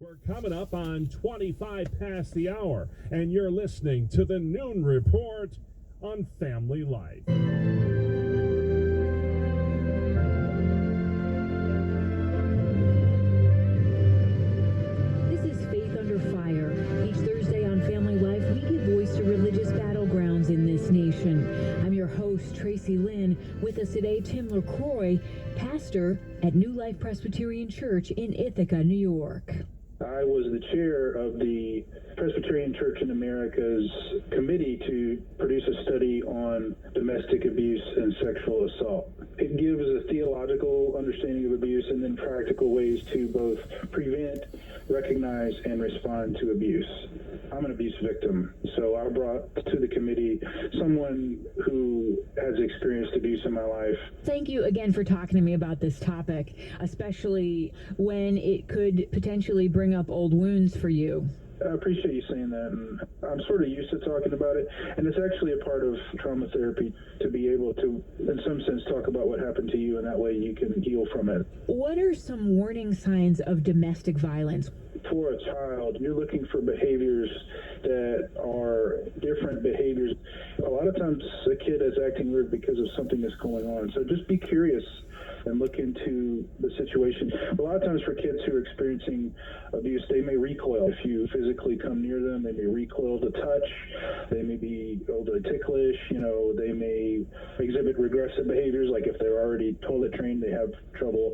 We're coming up on 25 past the hour, and you're listening to the Noon Report on Family Life. This is Faith Under Fire. Each Thursday on Family Life, we give voice to religious battlegrounds in this nation. I'm your host, Tracy Lynn. With us today, Tim LaCroix, pastor at New Life Presbyterian Church in Ithaca, New York. I was the chair of the Presbyterian Church in America's committee to produce a study on domestic abuse and sexual assault. It gives a theological understanding of abuse and then practical ways to both prevent, recognize, and respond to abuse. I'm an abuse victim, so I brought to the committee someone who has experienced abuse in my life. Thank you again for talking to me about this topic, especially when it could potentially bring up old wounds for you. I appreciate you saying that, and I'm sort of used to talking about it, and it's actually a part of trauma therapy to be able to, in some sense, talk about what happened to you, and that way you can heal from it. What are some warning signs of domestic violence? For a child, you're looking for behaviors that are different behaviors. A lot of times a kid is acting weird because of something that's going on, so just be curious and look into the situation. A lot of times for kids who are experiencing abuse, they may recoil. If you physically come near them, they may recoil to touch. They may be overly ticklish. They may exhibit regressive behaviors, like if they're already toilet trained, they have trouble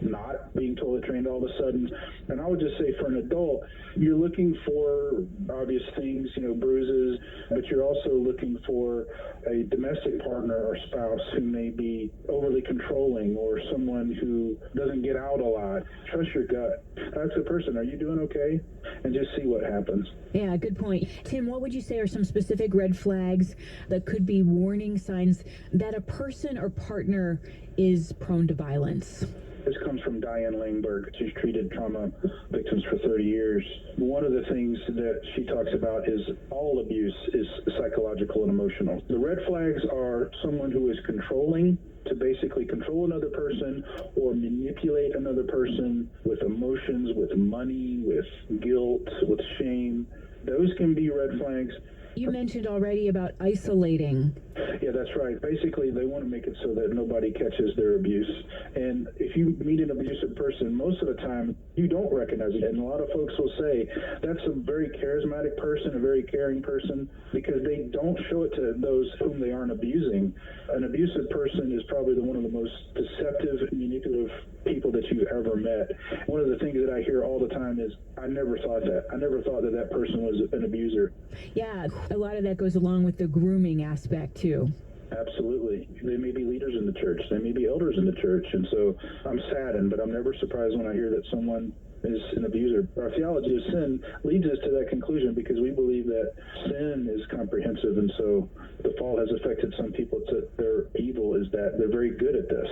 not being toilet trained all of a sudden. And I would just say for an adult, you're looking for obvious things, bruises, but you're also looking for a domestic partner or spouse who may be overly controlling or someone who doesn't get out a lot. Trust your gut. That's the person. Are you doing okay? And just see what happens. Yeah, good point. Tim, what would you say are some specific red flags that could be warning signs that a person or partner is prone to violence? This comes from Diane Langberg. She's treated trauma victims for 30 years. One of the things that she talks about is all abuse is psychological and emotional. The red flags are someone who is controlling, to basically control another person or manipulate another person with emotions, with money, with guilt, with shame. Those can be red flags. You mentioned already about isolating. Yeah, that's right. Basically, they want to make it so that nobody catches their abuse. And if you meet an abusive person, most of the time, you don't recognize it. And a lot of folks will say, that's a very charismatic person, a very caring person, because they don't show it to those whom they aren't abusing. An abusive person is probably one of the most deceptive, manipulative people that you've ever met. One of the things that I hear all the time is, I never thought that. I never thought that that person was an abuser. Yeah, a lot of that goes along with the grooming aspect, too. Absolutely. They may be leaders in the church. They may be elders in the church. And so I'm saddened, but I'm never surprised when I hear that someone is an abuser. Our theology of sin leads us to that conclusion because we believe that sin is comprehensive. And so the fall has affected some people. Their evil is that they're very good at this.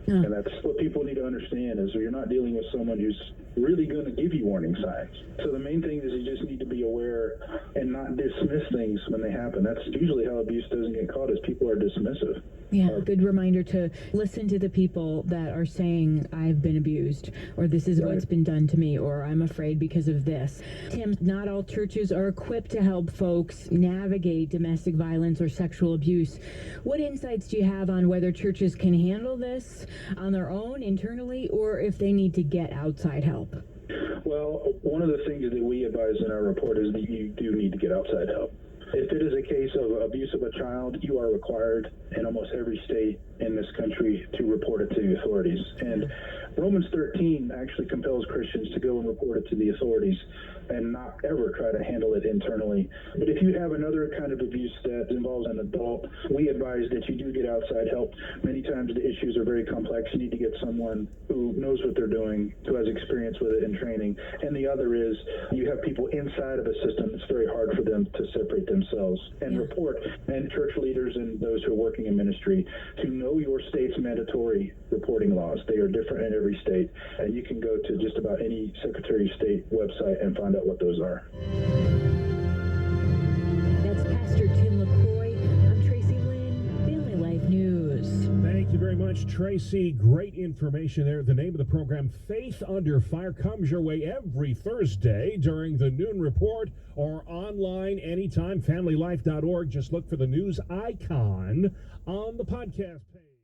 Yeah. And that's what people need to understand is you're not dealing with someone who's really going to give you warning signs. So the main thing is you just need to be aware and not dismiss things when they happen. That's usually how abuse doesn't get caught, is people are dismissive. Yeah, good reminder to listen to the people that are saying, I've been abused, or this is what's been done to me, or I'm afraid because of this. Tim, not all churches are equipped to help folks navigate domestic violence or sexual abuse. What insights do you have on whether churches can handle this on their own internally, or if they need to get outside help? Well, one of the things that we advise in our report is that you do need to get outside help. If it is a case of abuse of a child, you are required in almost every state in this country to report it to the authorities. And Romans 13 actually compels Christians to go and report it to the authorities and not ever try to handle it internally. But if you have another kind of abuse that involves an adult, we advise that you do get outside help. Many times the issues are very complex. You need to get someone who knows what they're doing, who has experience with it in training. And the other is you have people inside of a system. It's very hard for them to separate themselves and report. And church leaders and those who are working in ministry to know your state's mandatory reporting laws. They are different in every state. And you can go to just about any Secretary of State website and find out what those are. That's Pastor Tim LaCroix. I'm Tracy Lynn, Family Life News. Thank Thank you very much, Tracy. Great information there. The name of the program, Faith Under Fire, comes your way every Thursday during the Noon Report or online anytime, FamilyLife.org. Just look for the news icon on the podcast page.